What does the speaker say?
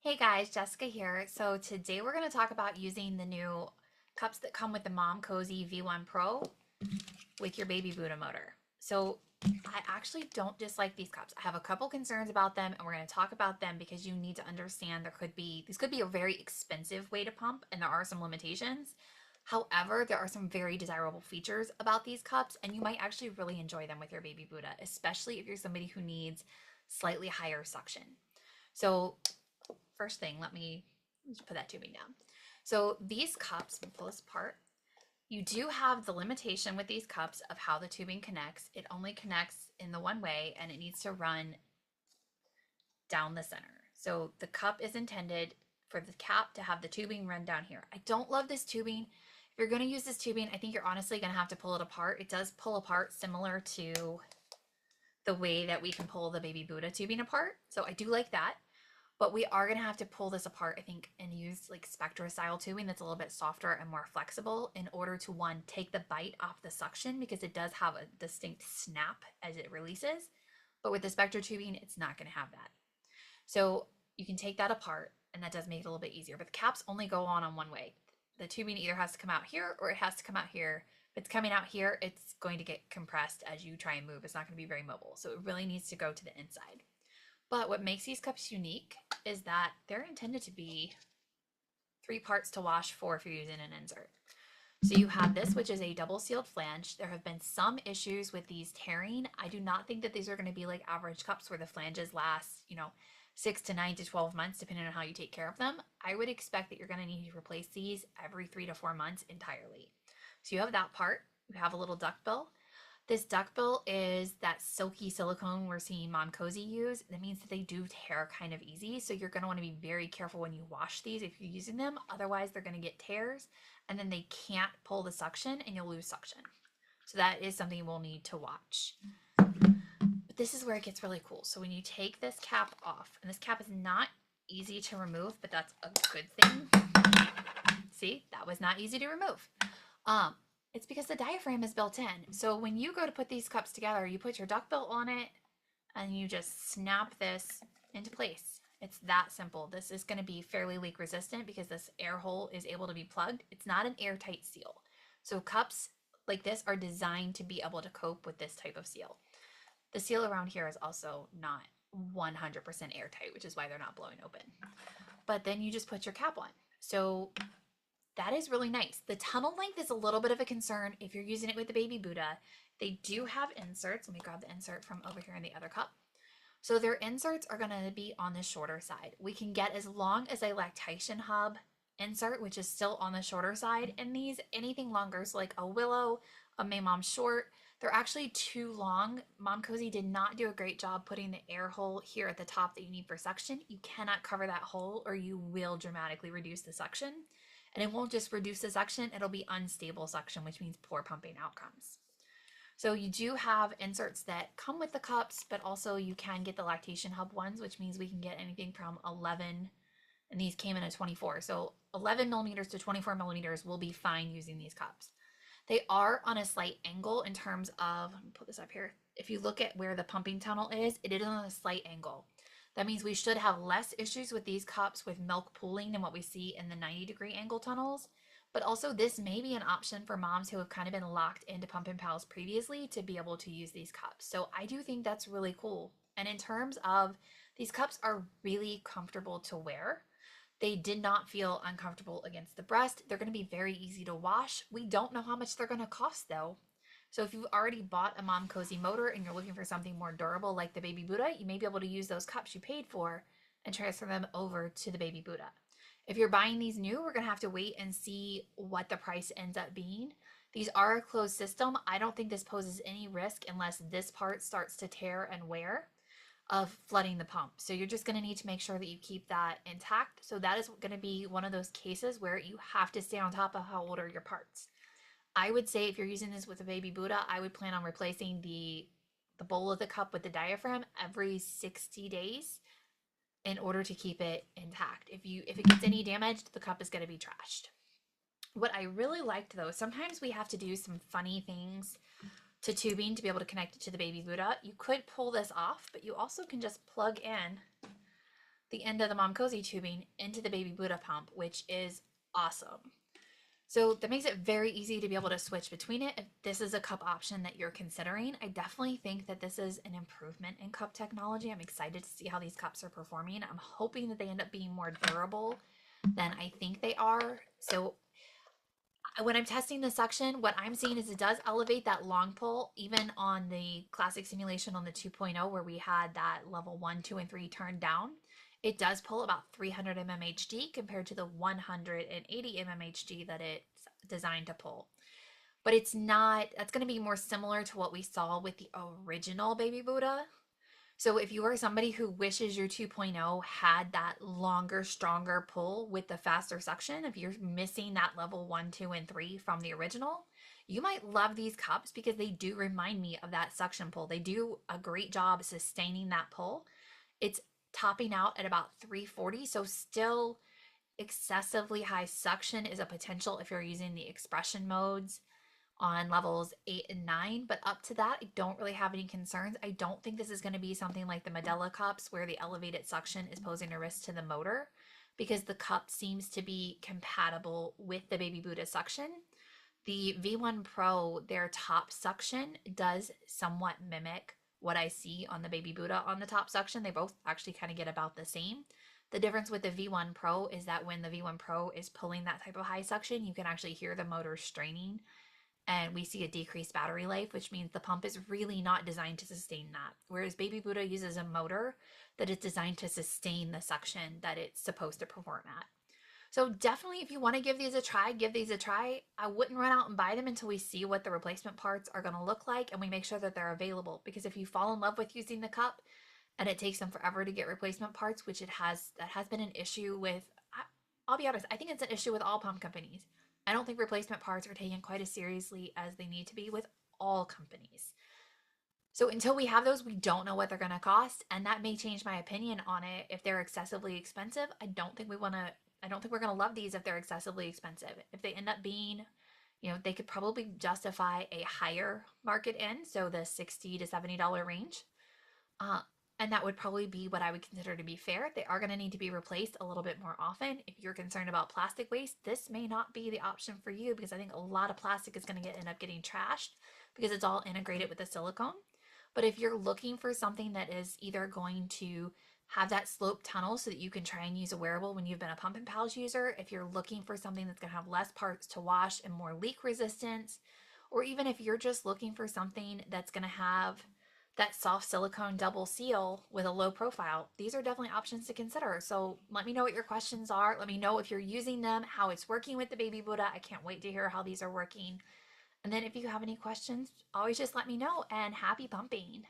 Hey guys, Jessica here. So today we're going to talk about using the new cups that come with the Momcozy V1 Pro with your BabyBuddha motor. So I actually don't dislike these cups. I have a couple concerns about them and we're going to talk about them because you need to understand these could be a very expensive way to pump and there are some limitations. However, there are some very desirable features about these cups and you might actually really enjoy them with your BabyBuddha, especially if you're somebody who needs slightly higher suction. So first thing, let me just put that tubing down. So these cups, let me pull this apart. You do have the limitation with these cups of how the tubing connects. It only connects in the one way and it needs to run down the center. So the cup is intended for the cap to have the tubing run down here. I don't love this tubing. If you're going to use this tubing, I think you're honestly going to have to pull it apart. It does pull apart similar to the way that we can pull the BabyBuddha tubing apart. So I do like that. But we are going to have to pull this apart, I think, and use like Spectra style tubing that's a little bit softer and more flexible in order to, one, take the bite off the suction because it does have a distinct snap as it releases. But with the Spectra tubing, it's not going to have that. So you can take that apart and that does make it a little bit easier. But the caps only go on one way. The tubing either has to come out here or it has to come out here. If it's coming out here, it's going to get compressed as you try and move. It's not going to be very mobile. So it really needs to go to the inside. But what makes these cups unique is that they're intended to be 3 parts to wash, 4 if you're using an insert. So you have this, which is a double sealed flange. There have been some issues with these tearing. I do not think that these are going to be like average cups where the flanges last, 6 to 9 to 12 months, depending on how you take care of them. I would expect that you're going to need to replace these every 3 to 4 months entirely. So you have that part. You have a little duckbill. This duckbill is that silky silicone we're seeing Momcozy use. That means that they do tear kind of easy. So you're going to want to be very careful when you wash these if you're using them. Otherwise, they're going to get tears and then they can't pull the suction and you'll lose suction. So that is something we'll need to watch. But this is where it gets really cool. So when you take this cap off, and this cap is not easy to remove, but that's a good thing. See, that was not easy to remove. It's because the diaphragm is built in. So when you go to put these cups together, you put your duckbill on it and you just snap this into place. It's that simple. This is going to be fairly leak resistant because this air hole is able to be plugged. It's not an airtight seal. So cups like this are designed to be able to cope with this type of seal. The seal around here is also not 100% airtight, which is why they're not blowing open. But then you just put your cap on. So that is really nice. The tunnel length is a little bit of a concern if you're using it with the BabyBuddha. They do have inserts. Let me grab the insert from over here in the other cup. So their inserts are going to be on the shorter side. We can get as long as a lactation hub insert, which is still on the shorter side. And these, anything longer, so like a Willow, a Maymom Short, they're actually too long. Momcozy did not do a great job putting the air hole here at the top that you need for suction. You cannot cover that hole or you will dramatically reduce the suction. And it won't just reduce the suction, it'll be unstable suction, which means poor pumping outcomes. So you do have inserts that come with the cups, but also you can get the lactation hub ones, which means we can get anything from 11, and these came in a 24. So 11 millimeters to 24 millimeters will be fine using these cups. They are on a slight angle in terms of, let me put this up here. If you look at where the pumping tunnel is, it is on a slight angle. That means we should have less issues with these cups with milk pooling than what we see in the 90-degree angle tunnels. But also this may be an option for moms who have kind of been locked into Pump and Pals previously to be able to use these cups. So I do think that's really cool. And in terms of, these cups are really comfortable to wear. They did not feel uncomfortable against the breast. They're going to be very easy to wash. We don't know how much they're going to cost though. So if you've already bought a Momcozy motor and you're looking for something more durable like the BabyBuddha, you may be able to use those cups you paid for and transfer them over to the BabyBuddha. If you're buying these new, we're going to have to wait and see what the price ends up being. These are a closed system. I don't think this poses any risk unless this part starts to tear and wear of flooding the pump. So you're just going to need to make sure that you keep that intact. So that is going to be one of those cases where you have to stay on top of how old are your parts. I would say if you're using this with a BabyBuddha, I would plan on replacing the bowl of the cup with the diaphragm every 60 days in order to keep it intact. If it gets any damaged, the cup is going to be trashed. What I really liked though, sometimes we have to do some funny things to tubing to be able to connect it to the BabyBuddha. You could pull this off, but you also can just plug in the end of the Momcozy tubing into the BabyBuddha pump, which is awesome. So that makes it very easy to be able to switch between it. If this is a cup option that you're considering, I definitely think that this is an improvement in cup technology. I'm excited to see how these cups are performing. I'm hoping that they end up being more durable than I think they are. So when I'm testing the suction, what I'm seeing is it does elevate that long pull, even on the classic simulation on the 2.0, where we had that level 1, 2, and 3 turned down. It does pull about 300 mmHg compared to the 180 mmHg that it's designed to pull. But it's not, that's going to be more similar to what we saw with the original BabyBuddha. So if you are somebody who wishes your 2.0 had that longer, stronger pull with the faster suction, if you're missing that level 1, 2, and 3 from the original, you might love these cups because they do remind me of that suction pull. They do a great job sustaining that pull. It's topping out at about 340, so still excessively high suction is a potential if you're using the expression modes on levels 8 and 9, but up to that, I don't really have any concerns. I don't think this is going to be something like the Medela cups where the elevated suction is posing a risk to the motor, because the cup seems to be compatible with the BabyBuddha suction. The V1 Pro, their top suction does somewhat mimic what I see on the BabyBuddha on the top suction. They both actually kind of get about the same. The difference with the V1 Pro is that when the V1 Pro is pulling that type of high suction, you can actually hear the motor straining, and we see a decreased battery life, which means the pump is really not designed to sustain that. Whereas BabyBuddha uses a motor that is designed to sustain the suction that it's supposed to perform at. So definitely, if you want to give these a try, give these a try. I wouldn't run out and buy them until we see what the replacement parts are going to look like and we make sure that they're available. Because if you fall in love with using the cup and it takes them forever to get replacement parts, which that has been an issue with, I'll be honest, I think it's an issue with all pump companies. I don't think replacement parts are taken quite as seriously as they need to be with all companies. So until we have those, we don't know what they're going to cost, and that may change my opinion on it if they're excessively expensive. I don't think we're going to love these if they're excessively expensive. If they end up being, they could probably justify a higher market end, so the $60 to $70 range. And that would probably be what I would consider to be fair. They are going to need to be replaced a little bit more often. If you're concerned about plastic waste, this may not be the option for you, because I think a lot of plastic is going to end up getting trashed because it's all integrated with the silicone. But if you're looking for something that is either going to have that slope tunnel so that you can try and use a wearable when you've been a Pump and Pals user, if you're looking for something that's going to have less parts to wash and more leak resistance, or even if you're just looking for something that's going to have that soft silicone double seal with a low profile, these are definitely options to consider. So let me know what your questions are. Let me know if you're using them, how it's working with the BabyBuddha. I can't wait to hear how these are working. And then if you have any questions, always just let me know, and happy pumping.